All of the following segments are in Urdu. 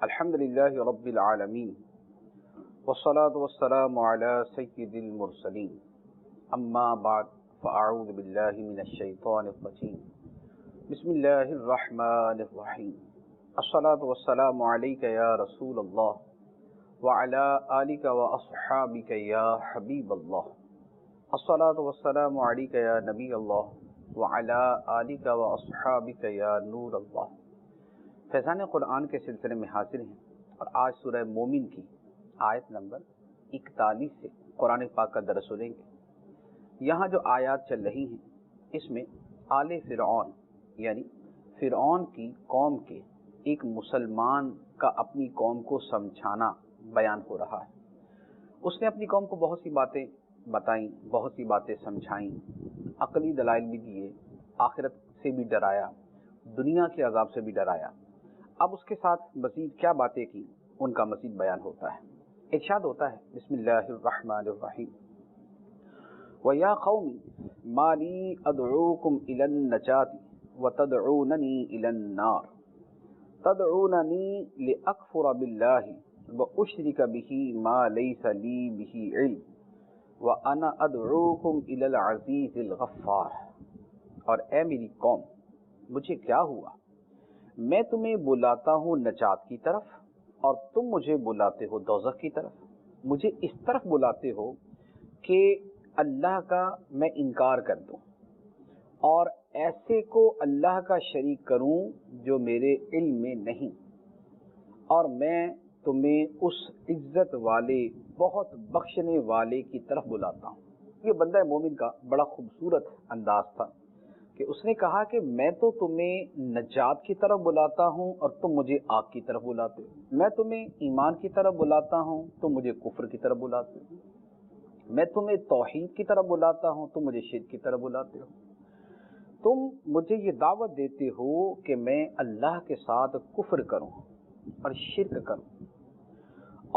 الحمدللہ رب العالمین والصلاة والسلام علی سید المرسلین اما بعد فاعوذ باللہ من الشیطان الرجیم بسم اللہ الرحمن الرحیم الصلاة والسلام علیک یا رسول اللہ وعلی آلک واصحابک یا حبیب اللہ الصلاة والسلام علیک یا نبی اللہ وعلی آلک واصحابک یا نور اللہ۔ فیضان قرآن کے سلسلے میں حاضر ہیں اور آج سورہ مومن کی آیت نمبر 41 سے قرآن پاک کا درس لیں گے۔ یہاں جو آیات چل رہی ہیں اس میں آل فرعون یعنی فرعون کی قوم کے ایک مسلمان کا اپنی قوم کو سمجھانا بیان ہو رہا ہے۔ اس نے اپنی قوم کو بہت سی باتیں بتائیں، بہت سی باتیں سمجھائیں، عقلی دلائل بھی دیے، آخرت سے بھی ڈرایا، دنیا کے عذاب سے بھی ڈرایا۔ اب اس کے ساتھ مزید کیا باتیں کی ان کا مزید بیان ہوتا ہے۔ ارشاد ہوتا ہے بسم اللہ الرحمن الرحیم وَيَا قَوْمِ مَا لِي أَدْعُوكُمْ إِلَى النَّجَاةِ وَتَدْعُونَنِي إِلَى النَّارِ تَدْعُونَنِي لِأَكْفُرَ بِاللَّهِ وَأُشْرِكَ بِهِ مَا لَيْسَ لِي بِهِ عِلْمٌ وَأَنَا أَدْعُوكُمْ إِلَى الْعَزِيزِ الْغَفَّارِ۔ اور اے میری قوم، مجھے کیا ہوا؟ میں تمہیں بلاتا ہوں نجات کی طرف اور تم مجھے بلاتے ہو دوزخ کی طرف۔ مجھے اس طرف بلاتے ہو کہ اللہ کا میں انکار کر دوں اور ایسے کو اللہ کا شریک کروں جو میرے علم میں نہیں، اور میں تمہیں اس عزت والے بہت بخشنے والے کی طرف بلاتا ہوں۔ یہ بندہ مومن کا بڑا خوبصورت انداز تھا کہ اس نے کہا کہ میں تو تمہیں نجات کی طرف بلاتا ہوں اور تم مجھے آگ کی طرف بلاتے ہو، میں تمہیں ایمان کی طرف بلاتا ہوں تم مجھے کفر کی طرف بلاتے ہو، میں تمہیں توحید کی طرف بلاتا ہوں تم مجھے شرک کی طرف بلاتے ہو، تم مجھے یہ دعوت دیتے ہو کہ میں اللہ کے ساتھ کفر کروں اور شرک کروں،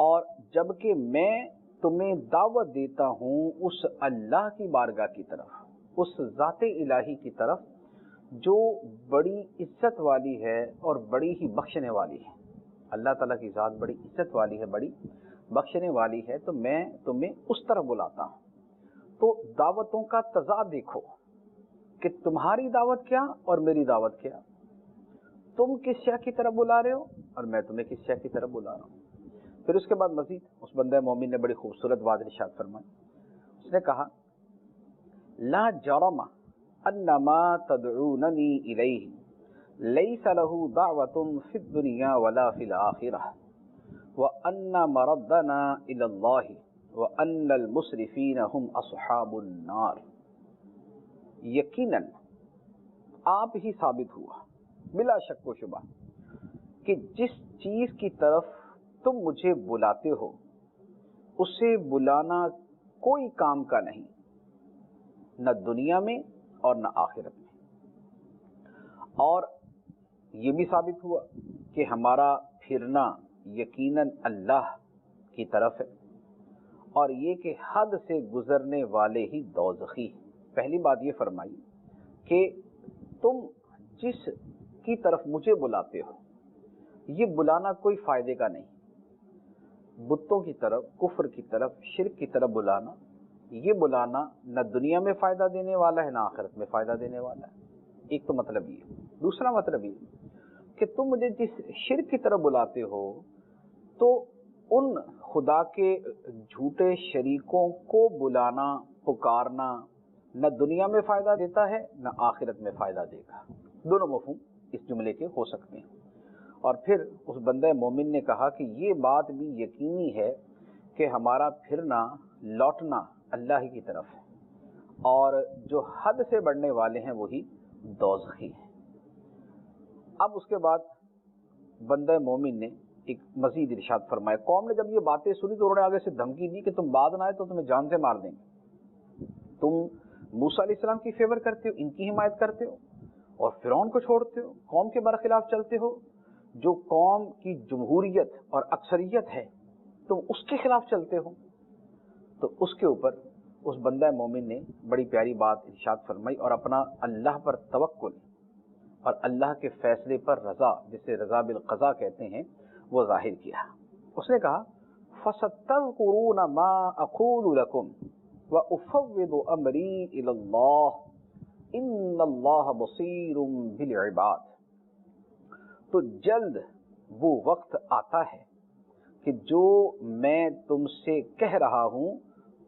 اور جبکہ میں تمہیں دعوت دیتا ہوں اس اللہ کی بارگاہ کی طرف، اس ذات الہی کی طرف جو بڑی عزت والی ہے اور بڑی ہی بخشنے والی ہے۔ اللہ تعالیٰ کی ذات بڑی عزت والی ہے، بڑی بخشنے والی ہے، تو میں تمہیں اس طرف بلاتا ہوں۔ تو دعوتوں کا تضاد دیکھو کہ تمہاری دعوت کیا اور میری دعوت کیا۔ تم کس شے کی طرف بلا رہے ہو اور میں تمہیں کس شے کی طرف بلا رہا ہوں۔ پھر اس کے بعد مزید اس بندہ مومن نے بڑی خوبصورت بات ارشاد فرمائی۔ اس نے کہا لا جرم ان ما تدعوننی الیہ لیس له دعوة فی الدنیا ولا فی الآخرہ وان مردنا الی اللہ وان المسرفین هم اصحاب النار۔ یقیناً آپ ہی ثابت ہوا بلا شک و شبہ کہ جس چیز کی طرف تم مجھے بلاتے ہو اسے بلانا کوئی کام کا نہیں، نہ دنیا میں اور نہ آخرت میں۔ اور یہ بھی ثابت ہوا کہ ہمارا پھرنا یقیناً اللہ کی طرف ہے، اور یہ کہ حد سے گزرنے والے ہی دوزخی ہیں۔ پہلی بات یہ فرمائی کہ تم جس کی طرف مجھے بلاتے ہو یہ بلانا کوئی فائدے کا نہیں، بتوں کی طرف، کفر کی طرف، شرک کی طرف بلانا، یہ بلانا نہ دنیا میں فائدہ دینے والا ہے نہ آخرت میں فائدہ دینے والا ہے۔ ایک تو مطلب یہ۔ دوسرا مطلب یہ کہ تم مجھے جس شرک کی طرف بلاتے ہو تو ان خدا کے جھوٹے شریکوں کو بلانا، پکارنا نہ دنیا میں فائدہ دیتا ہے نہ آخرت میں فائدہ دے گا۔ دونوں مفہوم اس جملے کے ہو سکتے ہیں۔ اور پھر اس بندہ مومن نے کہا کہ یہ بات بھی یقینی ہے کہ ہمارا پھرنا، لوٹنا اللہ ہی کی طرف ہے، اور جو حد سے بڑھنے والے ہیں وہی دوزخی ہیں۔ اب اس کے بعد بندہ مومن نے ایک مزید ارشاد فرمایا۔ قوم نے جب یہ باتیں سنی تو انہوں نے آگے سے دھمکی دی کہ تم بعد نہ آئے تو تمہیں جان سے مار دیں گے۔ تم موسیٰ علیہ السلام کی فیور کرتے ہو، ان کی حمایت کرتے ہو، اور فرعون کو چھوڑتے ہو، قوم کے برخلاف چلتے ہو۔ جو قوم کی جمہوریت اور اکثریت ہے تم اس کے خلاف چلتے ہو۔ تو اس کے اوپر اس بندہ مومن نے بڑی پیاری بات ارشاد فرمائی اور اپنا اللہ پر توکل اور اللہ کے فیصلے پر رضا، جسے رضا بالقضاء کہتے ہیں، وہ ظاہر کیا. اس نے کہا فَسَتَذْكُرُونَ مَا أَقُولُ لَكُمْ وَأُفَوِّضُ أَمْرِي إِلَى اللَّهِ إِنَّ اللَّهَ بَصِيرٌ بِالْعِبَادِ. تو جلد وہ وقت آتا ہے کہ جو میں تم سے کہہ رہا ہوں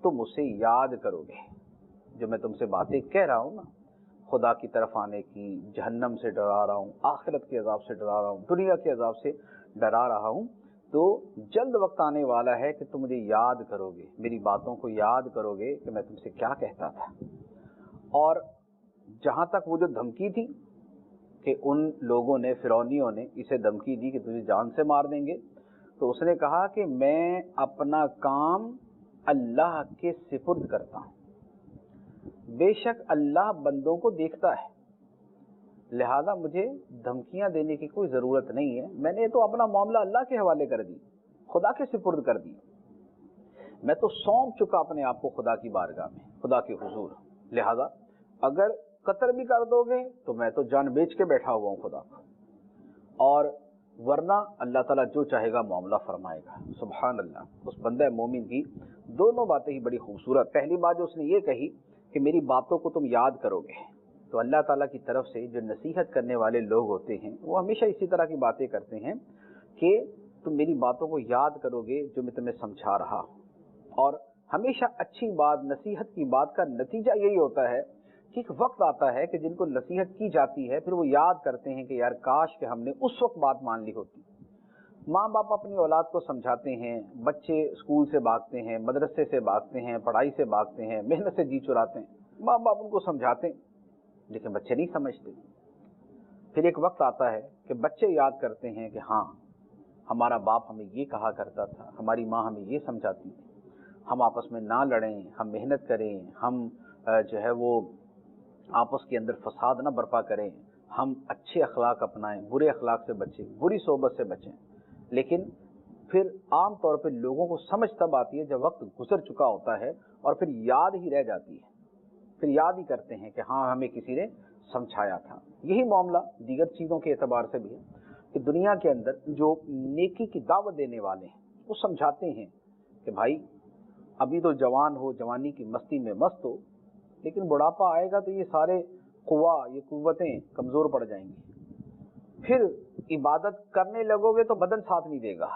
تم اسے یاد کرو گے. جو میں تم سے باتیں کہہ رہا ہوں نا، خدا کی طرف آنے کی، جہنم سے ڈرا رہا ہوں، آخرت کے عذاب سے ڈرا رہا ہوں، دنیا کے عذاب سے ڈرا رہا ہوں، تو جلد وقت آنے والا ہے کہ تم مجھے یاد کرو گے، میری باتوں کو یاد کرو گے کہ میں تم سے کیا کہتا تھا. اور جہاں تک وہ جو دھمکی تھی کہ ان لوگوں نے، فرعونیوں نے اسے دھمکی دی کہ تجھے جان سے مار دیں گے، تو اس نے کہا کہ میں اپنا کام اللہ کے سپرد کرتا ہوں. بے شک اللہ بندوں کو دیکھتا ہے، لہذا مجھے دھمکیاں دینے کی کوئی ضرورت نہیں ہے. میں نے تو اپنا معاملہ اللہ کے حوالے کر دی، خدا کے سپرد کر دی. میں تو سونپ چکا اپنے آپ کو خدا کی بارگاہ میں، خدا کے حضور. لہذا اگر قتل بھی کر دو گے تو میں تو جان بیچ کے بیٹھا ہوا ہوں خدا کو، اور ورنہ اللہ تعالیٰ جو چاہے گا معاملہ فرمائے گا. سبحان اللہ. اس بندہ مومن کی دونوں باتیں ہی بڑی خوبصورت. پہلی بات جو اس نے یہ کہی کہ میری باتوں کو تم یاد کرو گے، تو اللہ تعالیٰ کی طرف سے جو نصیحت کرنے والے لوگ ہوتے ہیں وہ ہمیشہ اسی طرح کی باتیں کرتے ہیں کہ تم میری باتوں کو یاد کرو گے جو میں تمہیں سمجھا رہا ہوں. اور ہمیشہ اچھی بات، نصیحت کی بات کا نتیجہ یہی ہوتا ہے کہ ایک وقت آتا ہے کہ جن کو نصیحت کی جاتی ہے پھر وہ یاد کرتے ہیں کہ یار کاش کہ ہم نے اس وقت بات مان لی ہوتی. ماں باپ اپنی اولاد کو سمجھاتے ہیں، بچے اسکول سے بھاگتے ہیں، مدرسے سے بھاگتے ہیں، پڑھائی سے بھاگتے ہیں، محنت سے جی چراتے ہیں، ماں باپ ان کو سمجھاتے ہیں لیکن بچے نہیں سمجھتے. پھر ایک وقت آتا ہے کہ بچے یاد کرتے ہیں کہ ہاں ہمارا باپ ہمیں یہ کہا کرتا تھا، ہماری ماں ہمیں یہ سمجھاتی تھی، ہم آپس میں نہ لڑیں، ہم محنت کریں، ہم جو ہے وہ آپس کے اندر فساد نہ برپا کریں، ہم اچھے اخلاق اپنائیں، برے اخلاق سے بچیں، بری صحبت سے بچیں. لیکن پھر عام طور پہ لوگوں کو سمجھ تب آتی ہے جب وقت گزر چکا ہوتا ہے اور پھر یاد ہی رہ جاتی ہے. پھر یاد ہی کرتے ہیں کہ ہاں ہمیں کسی نے سمجھایا تھا. یہی معاملہ دیگر چیزوں کے اعتبار سے بھی ہے کہ دنیا کے اندر جو نیکی کی دعوت دینے والے ہیں وہ سمجھاتے ہیں کہ بھائی ابھی تو جوان ہو، جوانی کی مستی میں مست ہو، لیکن بڑھاپا آئے گا تو یہ سارے یہ قوتیں کمزور پڑ جائیں گی. پھر عبادت کرنے لگو گے تو بدن ساتھ نہیں دے گا.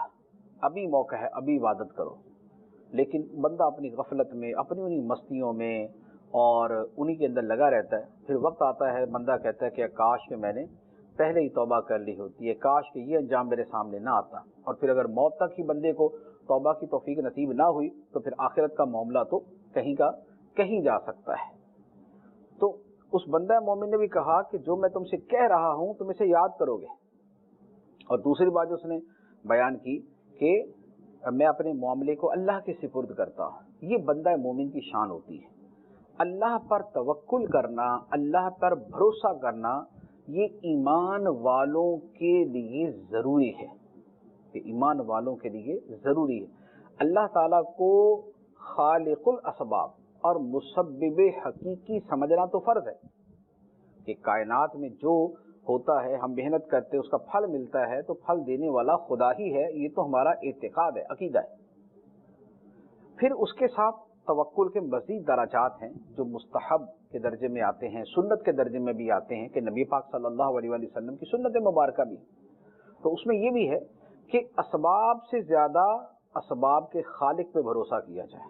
ابھی موقع ہے، ابھی عبادت کرو. لیکن بندہ اپنی غفلت میں، اپنی انہی مستیوں میں اور انہی کے اندر لگا رہتا ہے. پھر وقت آتا ہے بندہ کہتا ہے کہ کاش کہ میں نے پہلے ہی توبہ کر لی ہوتی ہے، کاش کہ یہ انجام میرے سامنے نہ آتا. اور پھر اگر موت تک ہی بندے کو توبہ کی توفیق نصیب نہ ہوئی تو پھر آخرت کا معاملہ تو کہیں کا کہیں جا سکتا ہے. تو اس بندہ مومن نے بھی کہا کہ جو میں تم سے کہہ رہا ہوں تم اسے یاد کرو گے. اور دوسری بات جو اس نے بیان کی کہ میں اپنے معاملے کو اللہ کے سپرد کرتا ہوں. یہ بندہ مومن کی شان ہوتی ہے. اللہ پر توکل کرنا، اللہ پر بھروسہ کرنا، یہ ایمان والوں کے لیے ضروری ہے. یہ ایمان والوں کے لیے ضروری ہے. اللہ تعالیٰ کو خالق الاسباب اور مسبب حقیقی سمجھنا تو فرض ہے کہ کائنات میں جو ہوتا ہے ہم محنت کرتے اس کا پھل ملتا ہے تو پھل دینے والا خدا ہی ہے. یہ تو ہمارا اعتقاد ہے، عقیدہ ہے. پھر اس کے ساتھ توکل کے مزید درجات ہیں جو مستحب کے درجے میں آتے ہیں، سنت کے درجے میں بھی آتے ہیں کہ نبی پاک صلی اللہ علیہ وآلہ وسلم کی سنت مبارکہ بھی. تو اس میں یہ بھی ہے کہ اسباب سے زیادہ اسباب کے خالق پہ بھروسہ کیا جائے،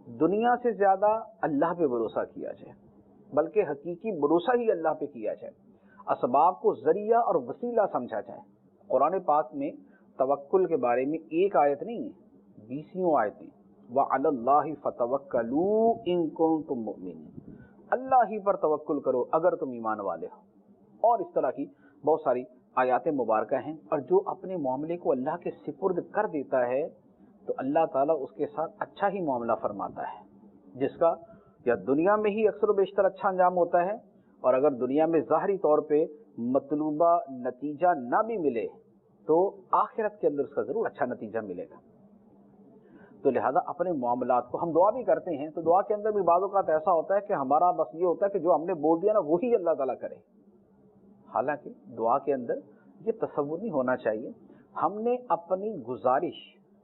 دنیا سے زیادہ اللہ پہ بھروسہ کیا جائے، بلکہ حقیقی بھروسہ ہی اللہ پہ کیا جائے. اسباب کو ذریعہ اور وسیلہ سمجھا جائے. قرآن پاک میں توکل کے بارے میں ایک آیت نہیں ہے، 20 آیتیں. وَعَلَى اللَّهِ فَتَوَكَّلُوا إِن كُنتُم مُؤْمِنِينَ. اللہ ہی پر توکل کرو اگر تم ایمان والے ہو. اور اس طرح کی بہت ساری آیات مبارکہ ہیں. اور جو اپنے معاملے کو اللہ کے سپرد کر دیتا ہے تو اللہ تعالیٰ اس کے ساتھ اچھا ہی معاملہ فرماتا ہے، جس کا یا دنیا میں ہی اکثر و بیشتر اچھا انجام ہوتا ہے، اور اگر دنیا میں ظاہری طور پہ مطلوبہ نتیجہ نہ بھی ملے تو آخرت کے اندر اس کا ضرور اچھا نتیجہ ملے گا. تو لہذا اپنے معاملات کو ہم دعا بھی کرتے ہیں تو دعا کے اندر بھی بعض اوقات ایسا ہوتا ہے کہ ہمارا بس یہ ہوتا ہے کہ جو ہم نے بول دیا نا وہی اللہ تعالیٰ کرے. حالانکہ دعا کے اندر یہ تصور نہیں ہونا چاہیے. ہم نے اپنی گزارش،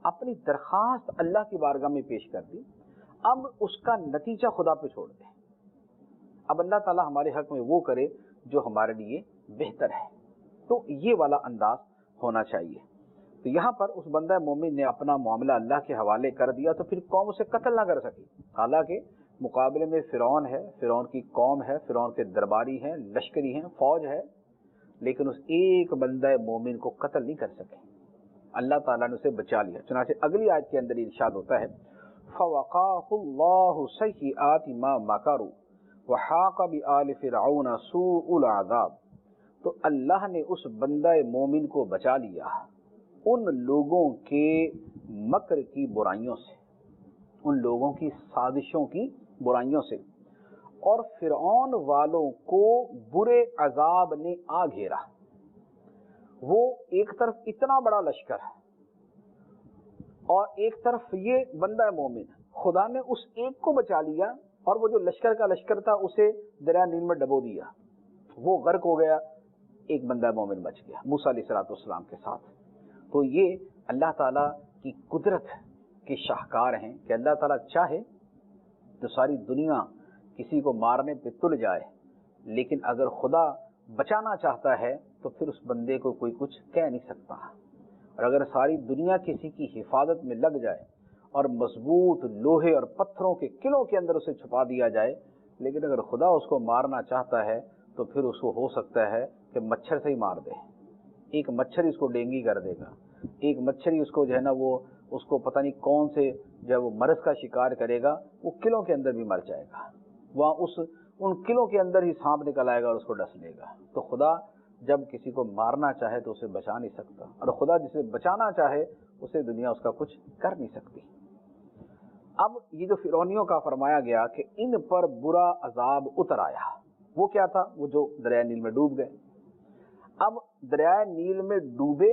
اپنی درخواست اللہ کی بارگاہ میں پیش کر دی، اب اس کا نتیجہ خدا پہ چھوڑ دیں۔ اب اللہ تعالیٰ ہمارے حق میں وہ کرے جو ہمارے لیے بہتر ہے۔ تو یہ والا انداز ہونا چاہیے۔ تو یہاں پر اس بندہ مومن نے اپنا معاملہ اللہ کے حوالے کر دیا تو پھر قوم اسے قتل نہ کر سکی، حالانکہ مقابلے میں فرعون ہے، فرعون کی قوم ہے، فرعون کے درباری ہیں، لشکری ہیں، فوج ہے، لیکن اس ایک بندہ مومن کو قتل نہیں کر سکے۔ اللہ تعالیٰ نے اسے بچا لیا۔ چنانچہ اگلی آیت کے اندر ارشاد ہوتا ہے فَوَقَاهُ اللَّهُ سَيِّئَاتِ مَا مَكَرُوا وَحَاقَ بِآلِ فِرْعَوْنَ سُوءُ الْعَذَابِ، تو اللہ نے اس بندہ مومن کو بچا لیا ان لوگوں کے مکر کی برائیوں سے، ان لوگوں کی سازشوں کی برائیوں سے، اور فرعون والوں کو برے عذاب نے آ گھیرا۔ وہ ایک طرف اتنا بڑا لشکر ہے اور ایک طرف یہ بندہ مومن، خدا نے اس ایک کو بچا لیا اور وہ جو لشکر کا لشکر تھا اسے دریا نیل میں ڈبو دیا، وہ غرق ہو گیا، ایک بندہ مومن بچ گیا موسیٰ علیہ السلام کے ساتھ۔ تو یہ اللہ تعالیٰ کی قدرت کے شاہکار ہیں کہ اللہ تعالیٰ چاہے تو ساری دنیا کسی کو مارنے پہ تل جائے، لیکن اگر خدا بچانا چاہتا ہے تو پھر اس بندے کو کوئی کچھ کہہ نہیں سکتا۔ اور اگر ساری دنیا کسی کی حفاظت میں لگ جائے اور مضبوط لوہے اور پتھروں کے قلعوں کے اندر اسے چھپا دیا جائے، لیکن اگر خدا اس کو مارنا چاہتا ہے تو پھر اس کو ہو سکتا ہے کہ مچھر سے ہی مار دے، ایک مچھر اس کو ڈینگی کر دے گا، ایک مچھر ہی اس کو جو ہے نا وہ اس کو پتہ نہیں کون سے جب وہ مرض کا شکار کرے گا، وہ قلعوں کے اندر بھی مر جائے گا، وہاں ان قلعوں کے اندر ہی سانپ نکل آئے گا اور اس کو ڈس لے گا۔ تو خدا جب کسی کو مارنا چاہے تو اسے بچا نہیں سکتا، اور خدا جسے بچانا چاہے اسے دنیا اس کا کچھ کر نہیں سکتی۔ اب یہ جو فرعونیوں کا فرمایا گیا کہ ان پر برا عذاب اتر آیا، وہ کیا تھا؟ وہ جو دریائے نیل میں ڈوب گئے۔ اب دریائے نیل میں ڈوبے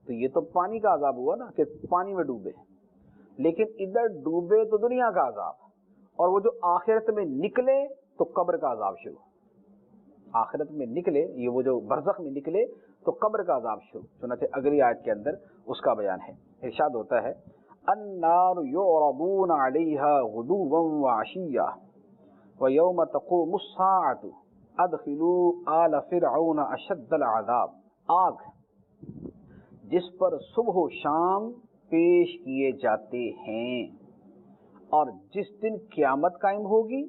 تو یہ تو پانی کا عذاب ہوا نا کہ پانی میں ڈوبے، لیکن ادھر ڈوبے تو دنیا کا عذاب، اور وہ جو آخرت میں نکلے تو قبر کا عذاب شروع۔ آخرت میں نکلے، یہ وہ جو برزخ میں نکلے تو قبر کا عذاب شروع۔ چنانچہ اگلی آیت کے اندر اس کا بیان ہے، ارشاد ہوتا ہے النار یعرضون علیہا غدوا وعشیا ویوم تقوم الساعۃ ادخلوا آل فرعون اشد العذاب، آگ جس پر صبح و شام پیش کیے جاتے ہیں، اور جس دن قیامت قائم ہوگی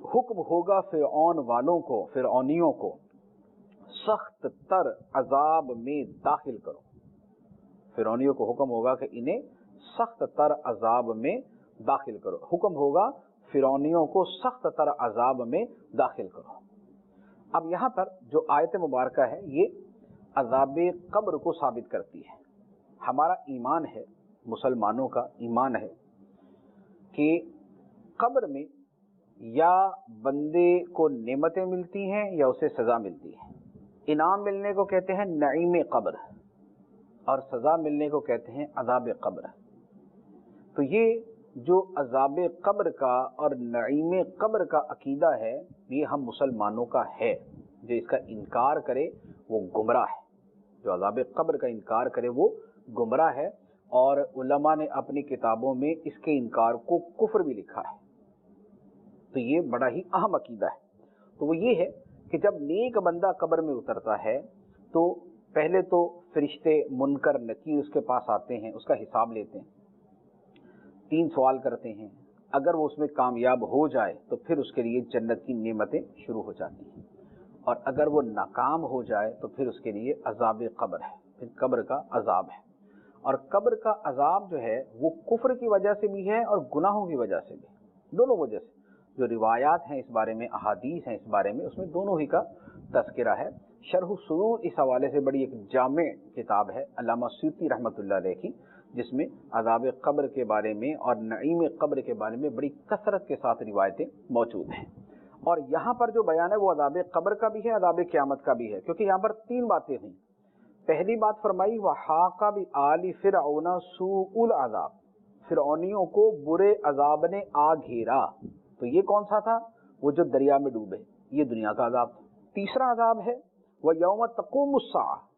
حکم ہوگا فرعون والوں کو، فرعونیوں کو سخت تر عذاب میں داخل کرو۔ فرعونیوں کو حکم ہوگا کہ انہیں سخت تر عذاب میں داخل کرو، حکم ہوگا فرعونیوں کو سخت تر عذاب میں داخل کرو۔ اب یہاں پر جو آیت مبارکہ ہے یہ عذاب قبر کو ثابت کرتی ہے۔ ہمارا ایمان ہے، مسلمانوں کا ایمان ہے کہ قبر میں یا بندے کو نعمتیں ملتی ہیں یا اسے سزا ملتی ہے۔ انعام ملنے کو کہتے ہیں نعیم قبر، اور سزا ملنے کو کہتے ہیں عذاب قبر۔ تو یہ جو عذاب قبر کا اور نعیم قبر کا عقیدہ ہے یہ ہم مسلمانوں کا ہے۔ جو اس کا انکار کرے وہ گمراہ ہے، جو عذاب قبر کا انکار کرے وہ گمراہ ہے، اور علماء نے اپنی کتابوں میں اس کے انکار کو کفر بھی لکھا ہے۔ تو یہ بڑا ہی اہم عقیدہ ہے۔ تو وہ یہ ہے کہ جب نیک بندہ قبر میں اترتا ہے تو پہلے تو فرشتے منکر نکیر اس کے پاس آتے ہیں، اس کا حساب لیتے ہیں، 3 سوال کرتے ہیں، اگر وہ اس میں کامیاب ہو جائے تو پھر اس کے لیے جنت کی نعمتیں شروع ہو جاتی ہیں، اور اگر وہ ناکام ہو جائے تو پھر اس کے لیے عذاب قبر ہے، پھر قبر کا عذاب ہے۔ اور قبر کا عذاب جو ہے وہ کفر کی وجہ سے بھی ہے اور گناہوں کی وجہ سے بھی، دونوں وجہ سے۔ جو روایات ہیں اس بارے میں، احادیث ہیں اس بارے میں، اس میں دونوں ہی کا تذکرہ ہے۔ شرح الصدور اس حوالے سے بڑی ایک جامع کتاب ہے علامہ سیوطی رحمۃ اللہ علیہ کی، جس میں عذاب قبر کے بارے میں اور نعیم قبر کے بارے میں بڑی کثرت کے ساتھ روایتیں موجود ہیں۔ اور یہاں پر جو بیان ہے وہ عذاب قبر کا بھی ہے، عذاب قیامت کا بھی ہے، کیونکہ یہاں پر 3 باتیں ہوئیں۔ پہلی بات فرمائی وَحَاقَ بِآلِ فِرْعَوْنَ سُوءُ الْعَذَابِ، فرعونیوں کو برے عذاب نے آ گھیرا۔ تو یہ کون سا تھا؟ وہ جو دریا میں ڈوبے، یہ دنیا کا عذاب تھا۔ تیسرا عذاب ہے وَيَوْمَ تَقُومُ السَّاعَةُ،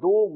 2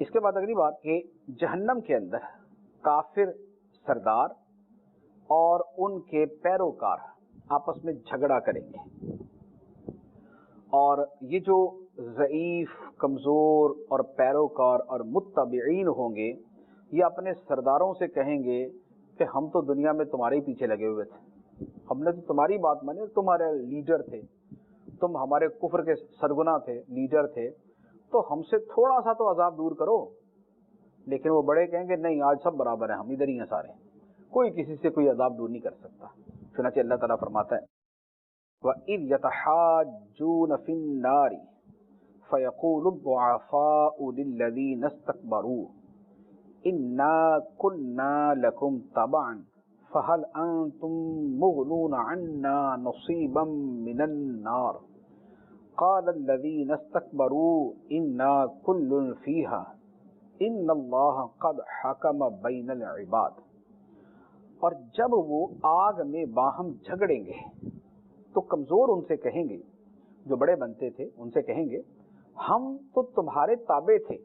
اس کے بعد اگلی بات کہ جہنم کے اندر کافر سردار اور ان کے پیروکار آپس میں جھگڑا کریں گے، اور یہ جو ضعیف، کمزور اور پیروکار اور متبعین ہوں گے، یہ اپنے سرداروں سے کہیں گے کہ ہم تو دنیا میں تمہارے ہی پیچھے لگے ہوئے تھے، ہم نے تو تمہاری بات مانی، تمہارے لیڈر تھے، تم ہمارے کفر کے سرگنا تھے، لیڈر تھے، تو ہم سے تھوڑا سا تو عذاب دور کرو۔ لیکن وہ بڑے کہیں گے نہیں، آج سب برابر ہیں، ہم ادھر ہی ہیں سارے، کوئی کسی سے کوئی عذاب دور نہیں کر سکتا۔ چنانچہ اللہ تعالیٰ فرماتا ہے وَإِذْ يَتَحَاجُّونَ فِي النَّارِ فَيَقُولُ الضُّعَفَاءُ لِلَّذِينَ اسْتَكْبَرُوا إِنَّا كُنَّا لَكُمْ تَبَعًا فَهَلْ أَنْتُمْ مُغْنُونَ عَنَّا نَصِيبًا مِنَ النَّارِ قَالَ الَّذِينَ اسْتَكْبَرُوا إِنَّا كُلٌّ فِيهَا إِنَّ اللَّهَ قَدْ حَكَمَ بَيْنَ الْعِبَادِ۔ اور جب وہ آگ میں باہم جھگڑیں گے تو کمزور ان سے کہیں گے، جو بڑے بنتے تھے ان سے کہیں گے ہم تو تمہارے تابع تھے،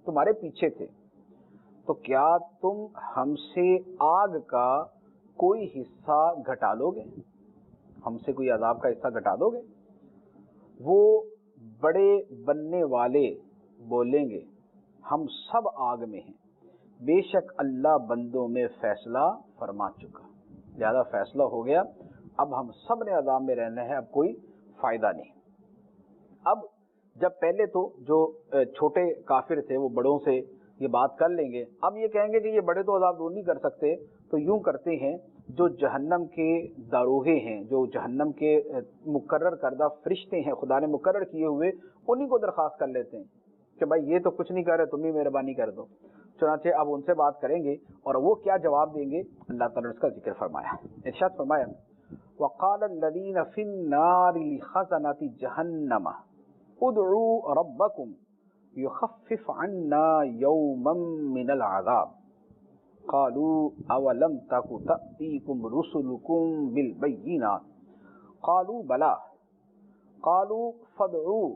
تمہارے پیچھے تھے، تو کیا تم ہم سے آگ کا کوئی حصہ گھٹا لو گے، ہم سے کوئی عذاب کا حصہ گھٹا دو گے؟ وہ بڑے بننے والے بولیں گے ہم سب آگ میں ہیں، بے شک اللہ بندوں میں فیصلہ فرما چکا، زیادہ فیصلہ ہو گیا، اب ہم سب نے عذاب میں رہنا ہے، اب کوئی فائدہ نہیں۔ اب جب پہلے تو جو چھوٹے کافر تھے وہ بڑوں سے یہ بات کر لیں گے، اب یہ کہیں گے کہ یہ بڑے تو عذاب دور نہیں کر سکتے، تو یوں کرتے ہیں جو جہنم کے داروغے ہیں، جو جہنم کے مقرر کردہ فرشتے ہیں خدا نے مقرر کیے ہوئے، انہی کو درخواست کر لیتے ہیں کہ بھائی یہ تو کچھ نہیں کر رہے، تم ہی مہربانی کر دو۔ چنانچہ اب ان سے بات کریں گے اور وہ کیا جواب دیں گے، اللہ تعالیٰ نے اس کا ذکر فرمایا، ارشاد فرمایا وَقَالَ الَّذِينَ فِي النَّارِ لِخَزَنَةِ جَهَنَّمَ ادْعُوا رَبَّكُمْ يُخَفِّفْ عَنَّا يَوْمًا مِّنَ الْعَذَابِ قَالُوا أَوَلَمْ تَكُ تَأْتِيكُمْ رُسُلُكُمْ بِالْبَيِّنَاتِ قَالُوا بَلَىٰ قَالُوا فَادْعُوا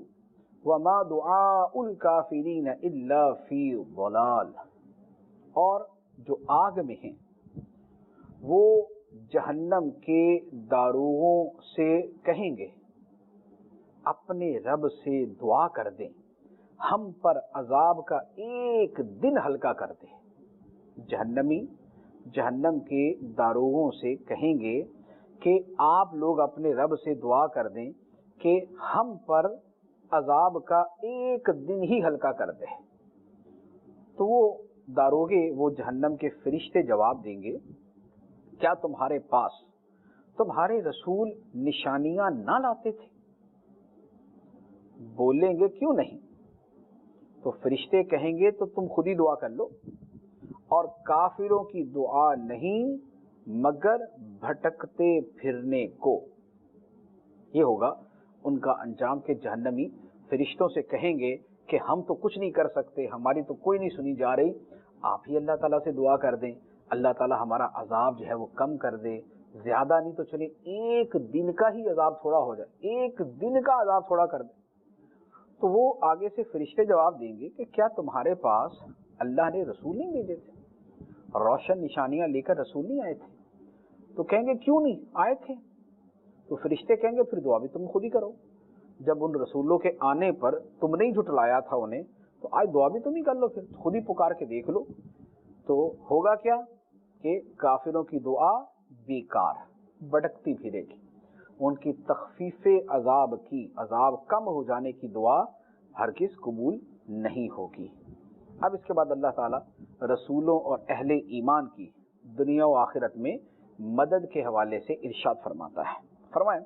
وَمَا دُعَاءُ الْكَافِرِينَ إِلَّا فِي ضَلَالٍ۔ اور جو آگ میں ہیں وہ جہنم کے داروغوں سے کہیں گے اپنے رب سے دعا کر دیں ہم پر عذاب کا ایک دن ہلکا کر دیں۔ جہنمی جہنم کے داروغوں سے کہیں گے کہ آپ لوگ اپنے رب سے دعا کر دیں کہ ہم پر عذاب کا ایک دن ہی ہلکا کر دیں۔ تو وہ داروغے، وہ جہنم کے فرشتے جواب دیں گے کیا تمہارے پاس تمہارے رسول نشانیاں نہ لاتے تھے؟ بولیں گے کیوں نہیں؟ تو فرشتے کہیں گے تو تم خود ہی دعا کر لو، اور کافروں کی دعا نہیں مگر بھٹکتے پھرنے کو، یہ ہوگا ان کا انجام کہ جہنمی فرشتوں سے کہیں گے کہ ہم تو کچھ نہیں کر سکتے، ہماری تو کوئی نہیں سنی جا رہی، آپ ہی اللہ تعالیٰ سے دعا کر دیں، اللہ تعالیٰ ہمارا عذاب جو ہے وہ کم کر دے، زیادہ نہیں تو چلے ایک دن کا ہی عذاب تھوڑا ہو جائے، ایک دن کا عذاب تھوڑا کر دے۔ تو وہ آگے سے فرشتے جواب دیں گے کہ کیا تمہارے پاس اللہ نے رسول نہیں بھیجے تھے، روشن نشانیاں لے کر رسول نہیں آئے تھے؟ تو کہیں گے کیوں نہیں آئے تھے؟ تو فرشتے کہیں گے پھر دعا بھی تم خود ہی کرو، جب ان رسولوں کے آنے پر تم نے جھٹلایا تھا انہیں، تو آج دعا بھی تم ہی کر لو، پھر خود ہی پکار کے دیکھ لو۔ تو ہوگا کیا کہ کافروں کی دعا بیکار، بھٹکتی پھرے گی، ان کی تخفیف عذاب کی، عذاب کم ہو جانے کی دعا ہرگز قبول نہیں ہوگی۔ اب اس کے بعد اللہ تعالیٰ رسولوں اور اہل ایمان کی دنیا و آخرت میں مدد کے حوالے سے ارشاد فرماتا ہے، فرمائیں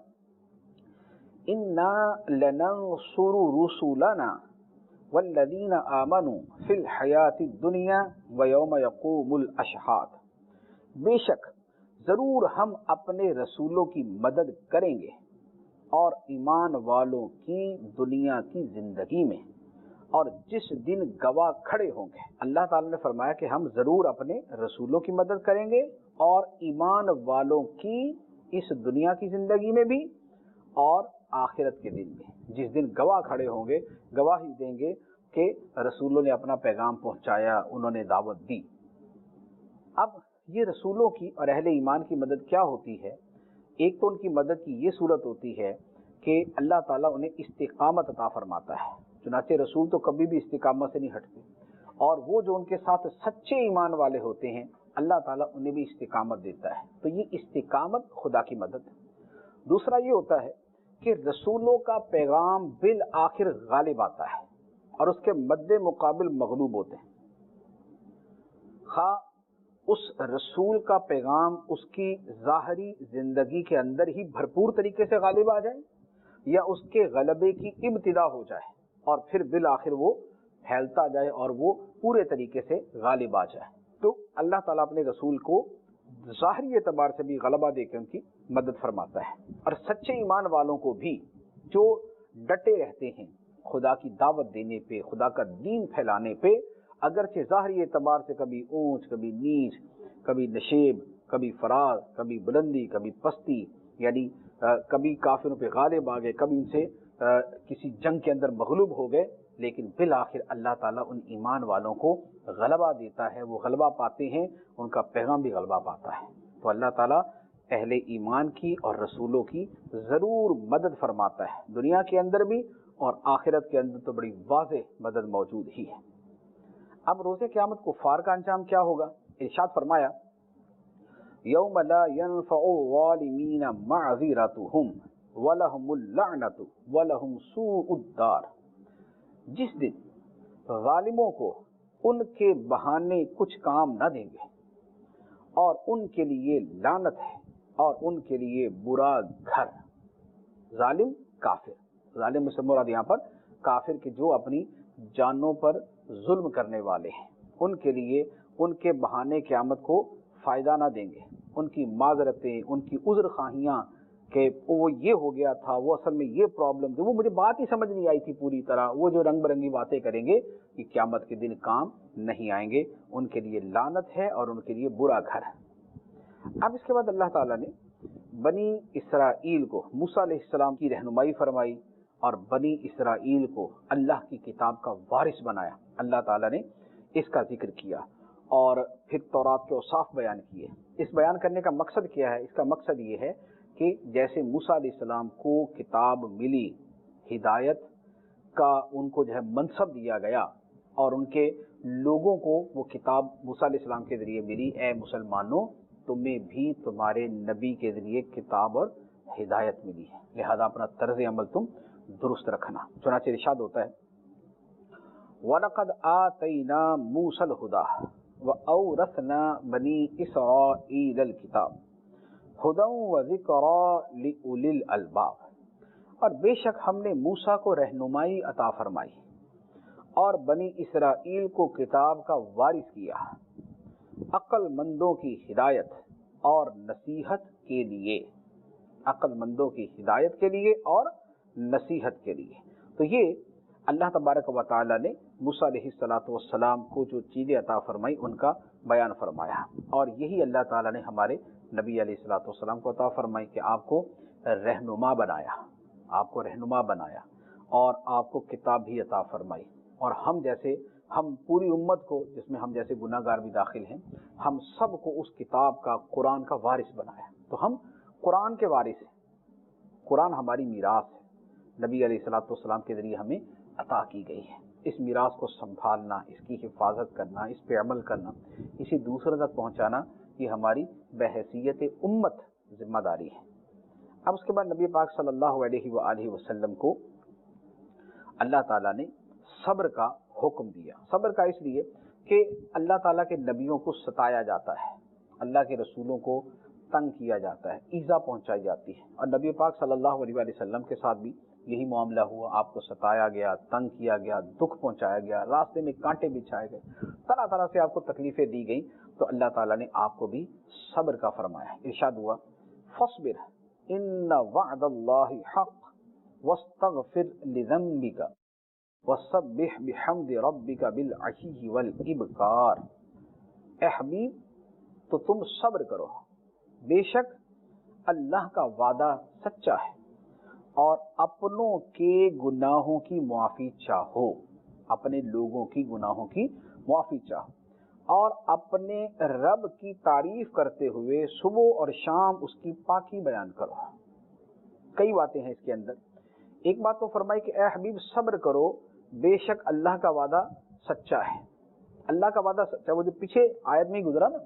اِنَّا لَنَنصُرُ رُسُلَنَا وَالَّذِينَ آمَنُوا فِي الْحَيَاةِ الدُّنْيَا وَيَوْمَ يَقُومُ الْأَشْهَادُ، بے شک ضرور ہم اپنے رسولوں کی مدد کریں گے اور ایمان والوں کی دنیا کی زندگی میں، اور جس دن گواہ کھڑے ہوں گے۔ اللہ تعالیٰ نے فرمایا کہ ہم ضرور اپنے رسولوں کی مدد کریں گے اور ایمان والوں کی اس دنیا کی زندگی میں بھی اور آخرت کے دن میں، جس دن گواہ کھڑے ہوں گے، گواہی دیں گے، کہ رسولوں نے اپنا پیغام پہنچایا، انہوں نے دعوت دی۔ اب یہ رسولوں کی اور اہل ایمان کی مدد کیا ہوتی ہے؟ ایک تو ان کی مدد کی یہ صورت ہوتی ہے کہ اللہ تعالیٰ انہیں استقامت عطا فرماتا ہے۔ چنانچہ رسول تو کبھی بھی استقامت سے نہیں ہٹتے، اور وہ جو ان کے ساتھ سچے ایمان والے ہوتے ہیں اللہ تعالیٰ انہیں بھی استقامت دیتا ہے۔ تو یہ استقامت خدا کی مدد ہے۔ دوسرا یہ ہوتا ہے کہ رسولوں کا پیغام بالآخر غالب آتا ہے اور اس کے مد مقابل مغلوب ہوتے ہیں۔ خواہ اس رسول کا پیغام اس کی ظاہری زندگی کے اندر ہی بھرپور طریقے سے غالب آ جائے، یا اس کے غلبے کی ابتدا ہو جائے اور پھر بالآخر وہ پھیلتا جائے اور وہ پورے طریقے سے غالب آ جائے، تو اللہ تعالیٰ اپنے رسول کو ظاہری اعتبار سے بھی غلبہ دے کے ان کی مدد فرماتا ہے۔ اور سچے ایمان والوں کو بھی جو ڈٹے رہتے ہیں خدا کی دعوت دینے پہ، خدا کا دین پھیلانے پہ، اگرچہ ظاہری اعتبار سے کبھی اونچ کبھی نیچ، کبھی نشیب کبھی فراز، کبھی بلندی کبھی پستی، یعنی کبھی کافروں پہ غالب آ گئے، کبھی ان سے کسی جنگ کے اندر مغلوب ہو گئے، لیکن بالآخر اللہ تعالیٰ ان ایمان والوں کو غلبہ دیتا ہے، وہ غلبہ پاتے ہیں، ان کا پیغام بھی غلبہ پاتا ہے۔ تو اللہ تعالیٰ اہل ایمان کی اور رسولوں کی ضرور مدد فرماتا ہے، دنیا کے اندر بھی اور آخرت کے اندر تو بڑی واضح مدد موجود ہی ہے۔ اب روز قیامت کفار کا انجام کیا ہوگا؟ ارشاد فرمایا یوم لا ينفع الظالمین معذرتهم ولهم اللعنۃ ولهم سوء الدار، جس دن ظالموں کو ان کے بہانے کچھ کام نہ دیں گے اور ان کے لیے لعنت ہے اور ان کے لیے برا گھر۔ ظالم کافر، ظالم سے مراد یہاں پر کافر کے جو اپنی جانوں پر ظلم کرنے والے ہیں، ان کے لیے ان کے بہانے قیامت کو فائدہ نہ دیں گے، ان کی معذرتیں، ان کی عذر خواہیاں کہ وہ یہ ہو گیا تھا، وہ اصل میں یہ پرابلم تھی، وہ مجھے بات ہی سمجھ نہیں آئی تھی پوری طرح، وہ جو رنگ برنگی باتیں کریں گے کہ قیامت کے دن کام نہیں آئیں گے، ان کے لیے لعنت ہے اور ان کے لیے برا گھر ہے۔ اب اس کے بعد اللہ تعالیٰ نے بنی اسرائیل کو موسیٰ علیہ السلام کی رہنمائی فرمائی اور بنی اسرائیل کو اللہ کی کتاب کا وارث بنایا۔ اللہ تعالیٰ نے اس کا ذکر کیا اور پھر تورات کے اوصاف بیان کیے۔ اس بیان کرنے کا مقصد کیا ہے؟ اس کا مقصد یہ ہے کہ جیسے موسیٰ علیہ السلام کو کتاب ملی، ہدایت کا ان کو جو ہے منصب دیا گیا اور ان کے لوگوں کو وہ کتاب موسیٰ علیہ السلام کے ذریعے ملی، اے مسلمانوں تمہیں بھی تمہارے نبی کے ذریعے کتاب اور ہدایت ملی ہے، لہذا اپنا طرز عمل تم درست رکھنا۔ چنانچہ ارشاد ہوتا ہے وَلَقَدْ آتَيْنَا مُوسَى الْهُدَىٰ وَأَوْرَثْنَا بَنِي إِسْرَائِيلَ الْكِتَابَ هُدًى وَذِكْرَىٰ لِأُولِي الْأَلْبَابِ، اور بے شک ہم نے موسیٰ کو رہنمائی عطا فرمائی اور بنی اسرائیل کو کتاب کا وارث کیا، عقل مندوں کی ہدایت اور نصیحت کے لیے، عقل مندوں کی ہدایت کے لیے اور نصیحت کے لیے۔ تو یہ اللہ تبارک و تعالیٰ نے موسیٰ علیہ السلام کو جو چیزیں عطا فرمائی ان کا بیان فرمایا، اور یہی اللہ تعالیٰ نے ہمارے نبی علیہ السلام کو عطا فرمائی کہ آپ کو رہنما بنایا، آپ کو رہنما بنایا اور آپ کو کتاب بھی عطا فرمائی، اور ہم پوری امت کو، جس میں ہم جیسے گناہ گار بھی داخل ہیں، ہم سب کو اس کتاب کا، قرآن کا وارث بنایا۔ تو ہم قرآن کے وارث ہیں، قرآن ہماری میراث ہے، نبی علیہ السلام کے ذریعے ہمیں عطا کی گئی ہے۔ اس میراث کو سنبھالنا، اس کی حفاظت کرنا، اس پہ عمل کرنا، اسے دوسروں تک پہنچانا، یہ ہماری بحیثیت امت ذمہ داری ہے۔ اب اس کے بعد نبی پاک صلی اللہ علیہ وآلہ وسلم کو اللہ تعالیٰ نے صبر کا حکم دیا۔ صبر کا اس لیے کہ اللہ تعالیٰ کے نبیوں کو ستایا جاتا ہے، اللہ کے رسولوں کو تنگ کیا جاتا ہے، ایذا پہنچائی جاتی ہے، اور نبی پاک صلی اللہ علیہ وآلہ وسلم کے ساتھ بھی یہی معاملہ ہوا، آپ کو ستایا گیا، تنگ کیا گیا، دکھ پہنچایا گیا، راستے میں کانٹے بچھائے گئے، طرح طرح سے آپ کو تکلیفیں دی گئیں، تو اللہ تعالیٰ نے آپ کو بھی صبر کا فرمایا۔ ارشاد ہوا فاصبر ان وعد اللہ حق واستغفر لذنبک وسبح بحمد ربک بالعشی والابکار، اے حبیب تو تم صبر کرو، بے شک اللہ کا وعدہ سچا ہے، اور اپنوں کے گناہوں کی معافی چاہو اپنے لوگوں کی گناہوں کی معافی چاہو اور اپنے رب کی تعریف کرتے ہوئے صبح اور شام اس کی پاکی بیان کرو۔ کئی باتیں ہیں اس کے اندر۔ ایک بات تو فرمائی کہ اے حبیب صبر کرو، بے شک اللہ کا وعدہ سچا ہے۔ اللہ کا وعدہ سچا، وہ جو پیچھے آیت میں ہی گزرا نا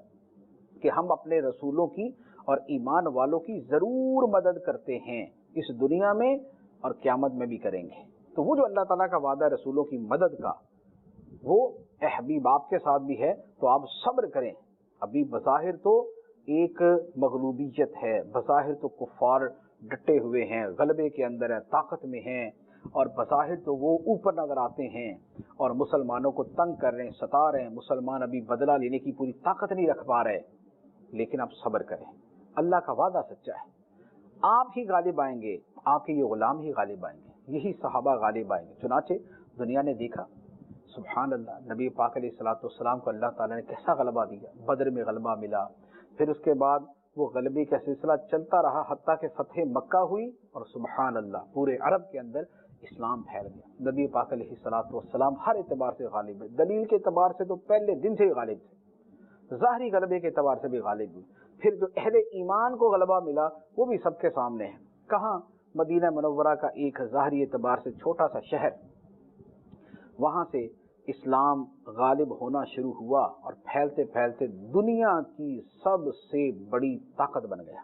کہ ہم اپنے رسولوں کی اور ایمان والوں کی ضرور مدد کرتے ہیں، اس دنیا میں اور قیامت میں بھی کریں گے۔ تو وہ جو اللہ تعالیٰ کا وعدہ رسولوں کی مدد کا، وہ اے حبیب آپ کے ساتھ بھی ہے، تو آپ صبر کریں۔ ابھی بظاہر تو ایک مغلوبیت ہے، بظاہر تو کفار ڈٹے ہوئے ہیں، غلبے کے اندر ہیں، طاقت میں ہیں، اور بظاہر تو وہ اوپر نظر آتے ہیں اور مسلمانوں کو تنگ کر رہے ہیں، ستا رہے ہیں، مسلمان ابھی بدلہ لینے کی پوری طاقت نہیں رکھ پا رہے، لیکن آپ صبر کریں، اللہ کا وعدہ سچا ہے، آپ ہی غالب آئیں گے، آپ کے یہ غلام ہی غالب آئیں گے، یہی صحابہ غالب آئیں گے۔ چنانچہ دنیا نے دیکھا، سبحان اللہ، نبی پاک علیہ الصلوۃ والسلام کو اللہ تعالیٰ نے کیسا غلبہ دیا، بدر میں غلبہ ملا، پھر اس کے بعد وہ غلبے کا سلسلہ چلتا رہا حتیٰ کہ فتح مکہ ہوئی، اور سبحان اللہ پورے عرب کے اندر اسلام پھیل گیا۔ نبی پاک علیہ الصلوۃ والسلام ہر اعتبار سے غالب ہے، دلیل کے اعتبار سے تو پہلے دن سے ہی غالب تھے، ظاہری غلبے کے اعتبار سے بھی غالب ہوئے، پھر جو اہل ایمان کو غلبہ ملا وہ بھی سب کے سامنے ہے۔ کہاں؟ مدینہ منورہ کا ایک ظاہری اعتبار سے چھوٹا سا شہر، وہاں سے اسلام غالب ہونا شروع ہوا اور پھیلتے پھیلتے دنیا کی سب سے بڑی طاقت بن گیا۔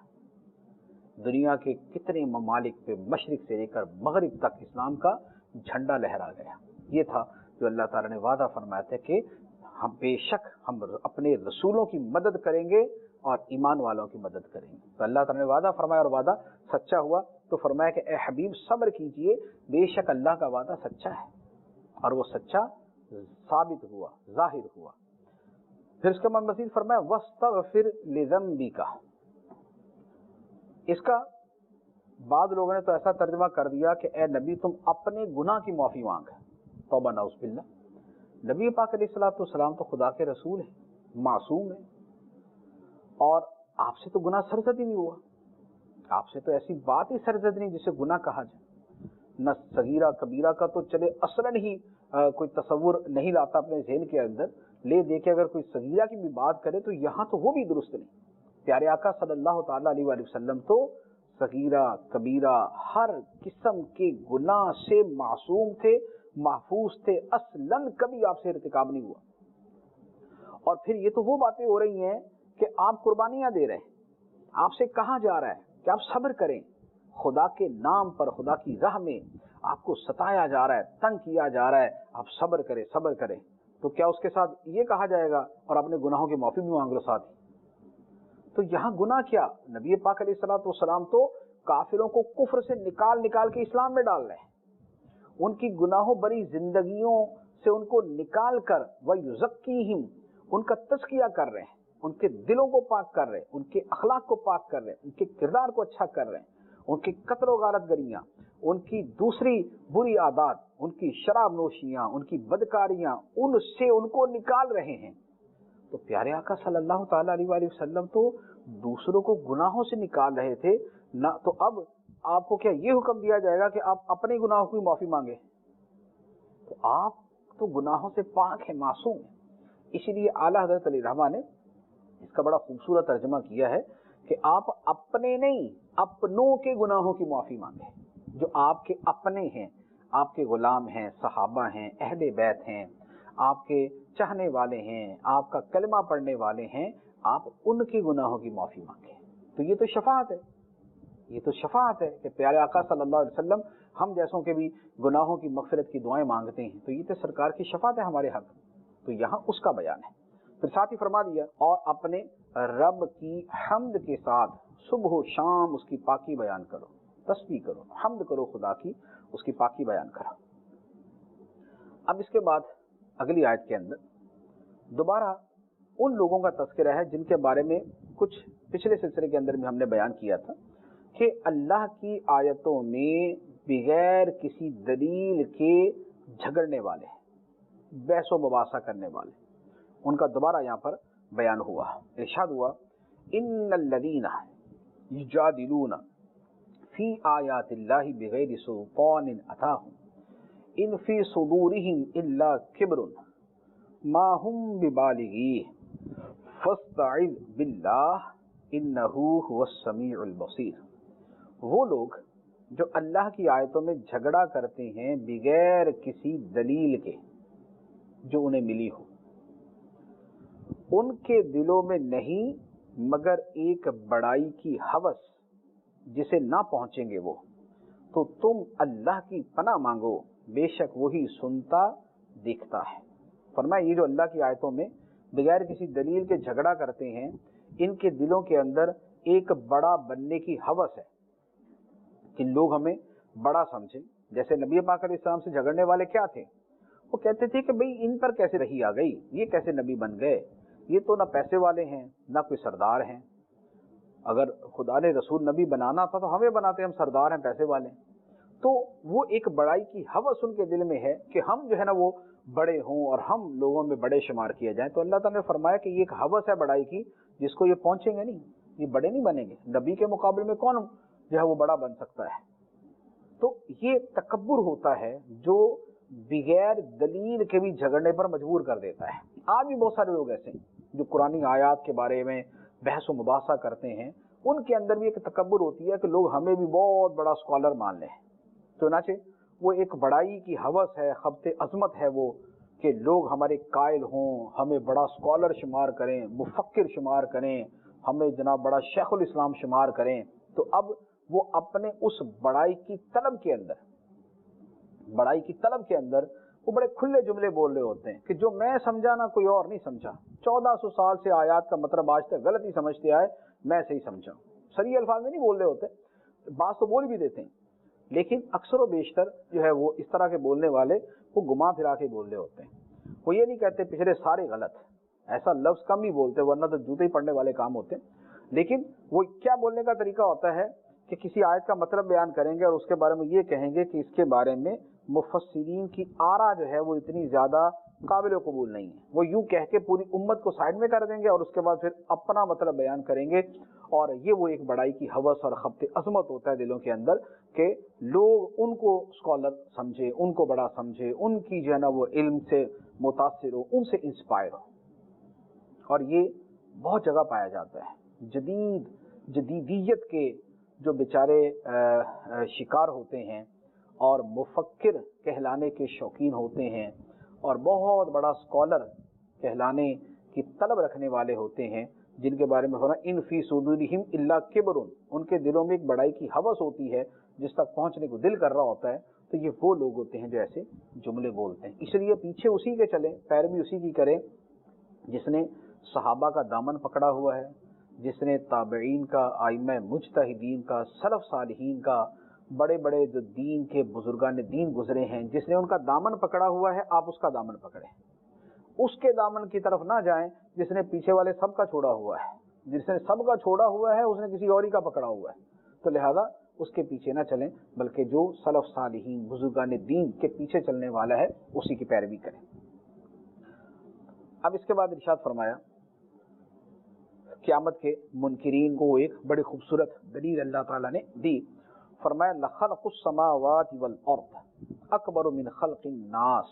دنیا کے کتنے ممالک پہ مشرق سے لے کر مغرب تک اسلام کا جھنڈا لہرا گیا۔ یہ تھا جو اللہ تعالیٰ نے وعدہ فرمایا تھا کہ ہم بے شک ہم اپنے رسولوں کی مدد کریں گے اور ایمان والوں کی مدد کریں گے۔ تو اللہ تعالیٰ نے وعدہ فرمایا اور وعدہ سچا ہوا، تو فرمایا کہ اے حبیب صبر کیجئے، بے شک اللہ کا وعدہ سچا ہے، اور وہ سچا ثابت ہوا، ظاہر ہوا۔ پھر اس کے بعد مزید فرمایا وَاسْتَغْفِرْ لِذَنْبِكَ۔ اس کا بعض لوگوں نے تو ایسا ترجمہ کر دیا کہ اے نبی تم اپنے گناہ کی معافی مانگ، توبہ نعوذ باللہ۔ نبی پاک علیہ الصلوۃ والسلام تو خدا کے رسول ہیں، معصوم ہیں، اور آپ سے تو گناہ سرزد ہی نہیں ہوا، آپ سے تو ایسی بات ہی سرزد نہیں جسے گناہ کہا جائے۔ نہ صغیرہ کبیرہ کا تو چلے اصلاً ہی کوئی تصور نہیں لاتا اپنے ذہن کے اندر، لے دے کے اگر کوئی صغیرہ کی بھی بات کرے تو یہاں تو وہ بھی درست نہیں۔ پیارے آقا صلی اللہ تعالیٰ علیہ وآلہ وسلم تو صغیرہ کبیرہ ہر قسم کے گناہ سے معصوم تھے، محفوظ تھے، اصلاً کبھی آپ سے ارتکاب نہیں ہوا۔ اور پھر یہ تو وہ باتیں ہو رہی ہیں کہ آپ قربانیاں دے رہے ہیں، آپ سے کہا جا رہا ہے کہ آپ صبر کریں، خدا کے نام پر، خدا کی راہ میں آپ کو ستایا جا رہا ہے، تنگ کیا جا رہا ہے، آپ صبر کریں، صبر کریں، تو کیا اس کے ساتھ یہ کہا جائے گا اور اپنے گناہوں کی معافی بھی مانگ لو ساتھ ہی؟ تو یہاں گناہ کیا؟ نبی پاک علیہ الصلوۃ والسلام تو کافروں کو کفر سے نکال نکال کے اسلام میں ڈال رہے ہیں، ان کی گناہوں بری زندگیوں سے ان کو نکال کر وَيُزَكِّيهِمْ ان کا تزکیہ کر رہے ہیں، ان کے دلوں کو پاک کر رہے ہیں، ان کے اخلاق کو پاک کر رہے ہیں، ان کے کردار کو اچھا کر رہے ہیں، ان کی قتل و غارت گریاں، ان کی دوسری بری عادات، ان کی شراب نوشیاں، ان کی بدکاریاں، ان سے ان کو نکال رہے ہیں۔ تو پیارے آقا صلی اللہ تعالیٰ علیہ وآلہ وسلم تو دوسروں کو گناہوں سے نکال رہے تھے نہ، تو اب آپ کو کیا یہ حکم دیا جائے گا کہ آپ اپنے گناہوں کی معافی مانگیں؟ تو آپ تو گناہوں سے پاک ہیں، معصوم ہیں۔ اسی لیے اعلیٰ حضرت علی رحمہ نے اس کا بڑا خوبصورت ترجمہ کیا ہے کہ آپ اپنے نہیں، اپنوں کے گناہوں کی معافی مانگیں۔ جو آپ کے اپنے ہیں، آپ کے غلام ہیں، صحابہ ہیں، اہل بیت ہیں، آپ کے چاہنے والے ہیں، آپ کا کلمہ پڑھنے والے ہیں، آپ ان کے گناہوں کی معافی مانگیں۔ تو یہ تو شفاعت ہے، یہ تو شفاعت ہے کہ پیارے آقا صلی اللہ علیہ وسلم ہم جیسوں کے بھی گناہوں کی مغفرت کی دعائیں مانگتے ہیں، تو یہ تو سرکار کی شفاعت ہے ہمارے حق۔ تو یہاں اس کا بیان ہے۔ پھر ساتھ ہی فرما دیا اور اپنے رب کی حمد کے ساتھ صبح و شام اس کی پاکی بیان کرو، تسبیح کرو، حمد کرو خدا کی، اس کی پاکی بیان کرو۔ اب اس کے بعد اگلی آیت کے اندر دوبارہ ان لوگوں کا تذکرہ ہے جن کے بارے میں کچھ پچھلے سلسلے کے اندر بھی ہم نے بیان کیا تھا کہ اللہ کی آیتوں میں بغیر کسی دلیل کے جھگڑنے والے، بحث و مباحثہ کرنے والے، ان کا دوبارہ یہاں پر بیان ہوا۔ ارشاد ہوا ان الذین یجادلون فی آیات اللہ بغیر سلطان اتاہم ان فی صدورہم الا کبر ما ہم ببالغیہ فاستعذ باللہ انہ هو السمیع البصیر۔ وہ لوگ جو اللہ کی آیتوں میں جھگڑا کرتے ہیں بغیر کسی دلیل کے جو انہیں ملی ہو، ان کے دلوں میں نہیں مگر ایک بڑائی کی ہوس جسے نہ پہنچیں گے وہ، تو تم اللہ کی پناہ مانگو، بے شک وہی سنتا دیکھتا ہے۔ فرمایا یہ جو اللہ کی آیتوں میں بغیر کسی دلیل کے جھگڑا کرتے ہیں، ان کے دلوں کے اندر ایک بڑا بننے کی ہوس ہے کہ لوگ ہمیں بڑا سمجھیں۔ جیسے نبی پاک علیہ السلام سے جھگڑنے والے کیا تھے؟ وہ کہتے تھے کہ بھئی ان پر کیسے رہی آ گئی، یہ کیسے نبی بن گئے، یہ تو نہ پیسے والے ہیں نہ کوئی سردار ہیں، اگر خدا نے رسول نبی بنانا تھا تو ہمیں بناتے، ہم سردار ہیں پیسے والے ہیں۔ تو وہ ایک بڑائی کی ہوس ان کے دل میں ہے کہ ہم جو ہے نا وہ بڑے ہوں اور ہم لوگوں میں بڑے شمار کیے جائیں۔ تو اللہ تعالیٰ نے فرمایا کہ یہ ایک ہوس ہے بڑائی کی جس کو یہ پہنچیں گے نہیں، یہ بڑے نہیں بنیں گے، نبی کے مقابلے میں کون جو ہے وہ بڑا بن سکتا ہے۔ تو یہ تکبر ہوتا ہے جو بغیر دلیل کے بھی جھگڑنے پر مجبور کر دیتا ہے۔ آج بھی بہت سارے لوگ ایسے ہیں جو قرآنی آیات کے بارے میں بحث و مباحثہ کرتے ہیں، ان کے اندر بھی ایک تکبر ہوتی ہے کہ لوگ ہمیں بھی بہت بڑا اسکالر مان لیں، چنانچہ وہ ایک بڑائی کی ہوس ہے، خبت عظمت ہے وہ کہ لوگ ہمارے قائل ہوں، ہمیں بڑا اسکالر شمار کریں، مفکر شمار کریں، ہمیں جناب بڑا شیخ الاسلام شمار کریں۔ تو اب وہ اپنے اس بڑائی کی طلب کے اندر وہ بڑے کھلے جملے بول رہے ہوتے ہیں کہ جو میں سمجھا نا کوئی اور نہیں سمجھا، 1400 سال سے آیات کا مطلب آج تک غلط ہی سمجھتے آئے، میں صحیح سمجھا۔ صریح الفاظ میں نہیں بول رہے ہوتے، بات تو بول بھی دیتے ہیں، لیکن اکثر و بیشتر جو ہے وہ اس طرح کے بولنے والے وہ گما پھرا کے بول رہے ہوتے ہیں۔ وہ یہ نہیں کہتے پچھلے سارے غلط، ایسا لفظ کم ہی بولتے ورنہ تو جوتے ہی پڑنے والے کام ہوتے ہیں۔ لیکن وہ کیا بولنے کا طریقہ ہوتا ہے کہ کسی آیت کا مطلب بیان کریں گے اور اس کے بارے میں یہ کہیں گے کہ اس کے بارے میں مفسرین کی آرا جو ہے وہ اتنی زیادہ قابل قبول نہیں ہے، وہ یوں کہہ کے پوری امت کو سائڈ میں کر دیں گے اور اس کے بعد پھر اپنا مطلب بیان کریں گے۔ اور یہ وہ ایک بڑائی کی ہوس اور خبت عظمت ہوتا ہے دلوں کے اندر کہ لوگ ان کو اسکالر سمجھے، ان کو بڑا سمجھے، ان کی جو ہے نا وہ علم سے متاثر ہو، ان سے انسپائر ہو۔ اور یہ بہت جگہ پایا جاتا ہے۔ جدیدیت کے جو بیچارے شکار ہوتے ہیں اور مفکر کہلانے کے شوقین ہوتے ہیں اور بہت بڑا اسکالر کہلانے کی طلب رکھنے والے ہوتے ہیں، جن کے بارے میں فرمایا ان فی صدورہم الا کبر، ان کے دلوں میں ایک بڑائی کی ہوس ہوتی ہے جس تک پہنچنے کو دل کر رہا ہوتا ہے، تو یہ وہ لوگ ہوتے ہیں جو ایسے جملے بولتے ہیں۔ اس لیے پیچھے اسی کے چلیں، پیروی اسی کی کریں جس نے صحابہ کا دامن پکڑا ہوا ہے، جس نے تابعین کا، ائمہ مجتہدین کا، سلف صالحین کا، بڑے بڑے جو دین کے بزرگان دین گزرے ہیں، جس نے ان کا دامن پکڑا ہوا ہے، آپ اس کا دامن پکڑیں۔ اس کے دامن کی طرف نہ جائیں جس نے پیچھے والے سب کا چھوڑا ہوا ہے، جس نے سب کا چھوڑا ہوا ہے اس نے کسی اور ہی کا پکڑا ہوا ہے، تو لہذا اس کے پیچھے نہ چلیں، بلکہ جو سلف صالحین بزرگان دین کے پیچھے چلنے والا ہے اسی کی پیروی کریں۔ اب اس کے بعد ارشاد فرمایا قیامت کے منکرین کو ایک بڑی خوبصورت دلیل اللہ تعالیٰ نے دی۔ فرمایا لخلق السماوات والارض اکبر من خلق الناس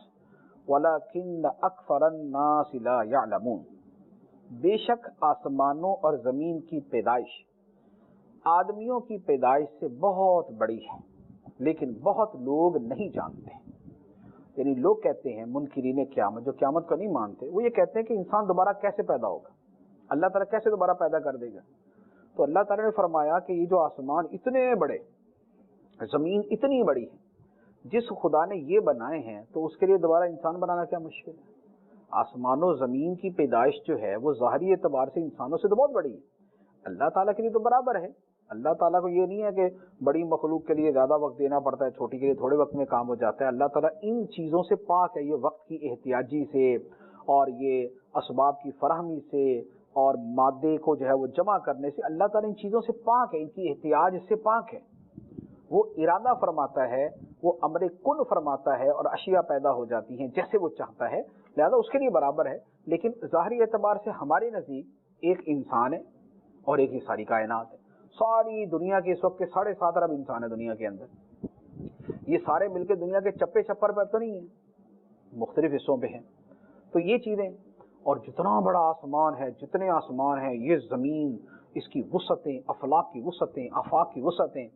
ولکن اکثر الناس لا یعلمون، بے شک آسمانوں اور زمین کی پیدائش آدمیوں کی پیدائش سے بہت بڑی ہے لیکن بہت لوگ نہیں جانتے۔ یعنی لوگ کہتے ہیں منکرین قیامت جو قیامت کو نہیں مانتے، وہ یہ کہتے ہیں کہ انسان دوبارہ کیسے پیدا ہوگا، اللہ تعالیٰ کیسے دوبارہ پیدا کر دے گا۔ تو اللہ تعالیٰ نے فرمایا کہ یہ جو آسمان اتنے بڑے، زمین اتنی بڑی ہے، جس خدا نے یہ بنائے ہیں تو اس کے لیے دوبارہ انسان بنانا کیا مشکل ہے۔ آسمان و زمین کی پیدائش جو ہے وہ ظاہری اعتبار سے انسانوں سے تو بہت بڑی ہے، اللہ تعالیٰ کے لیے تو برابر ہے۔ اللہ تعالیٰ کو یہ نہیں ہے کہ بڑی مخلوق کے لیے زیادہ وقت دینا پڑتا ہے، چھوٹی کے لیے تھوڑے وقت میں کام ہو جاتا ہے۔ اللہ تعالیٰ ان چیزوں سے پاک ہے، یہ وقت کی احتیاجی سے اور یہ اسباب کی فراہمی سے اور مادے کو جو ہے وہ جمع کرنے سے، اللہ تعالیٰ ان چیزوں سے پاک ہے، ان کی احتیاج سے پاک ہے۔ وہ ارادہ فرماتا ہے، وہ امر کن فرماتا ہے اور اشیاء پیدا ہو جاتی ہیں جیسے وہ چاہتا ہے، لہذا اس کے لیے برابر ہے۔ لیکن ظاہری اعتبار سے ہمارے نزدیک ایک انسان ہے اور ایک ہی ساری کائنات ہے۔ ساری دنیا کے اس وقت کے 7.5 ارب انسان ہے دنیا کے اندر، یہ سارے مل کے دنیا کے چپے چپر پر تو نہیں ہیں، مختلف حصوں پہ ہیں. تو یہ چیزیں، اور جتنا بڑا آسمان ہے، جتنے آسمان ہیں، یہ زمین، اس کی وسعتیں، افلاک کی وسعتیں، آفاق کی وسعتیں،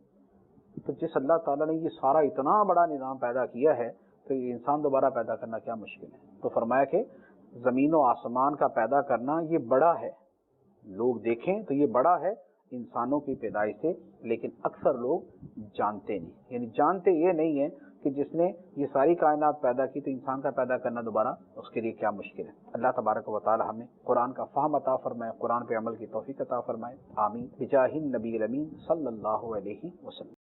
تو جس اللہ تعالیٰ نے یہ سارا اتنا بڑا نظام پیدا کیا ہے تو یہ انسان دوبارہ پیدا کرنا کیا مشکل ہے. تو فرمایا کہ زمین و آسمان کا پیدا کرنا یہ بڑا ہے، لوگ دیکھیں تو یہ بڑا ہے انسانوں کی پیدائش سے، لیکن اکثر لوگ جانتے نہیں، یعنی جانتے یہ نہیں ہے کہ جس نے یہ ساری کائنات پیدا کی تو انسان کا پیدا کرنا دوبارہ اس کے لیے کیا مشکل ہے. اللہ تبارک و تعالی ہمیں قرآن کا فہم عطا فرمائے، قرآن پہ عمل کی توفیق عطا فرمائے. آمین بجاہ النبی الامین صلی اللہ علیہ وسلم.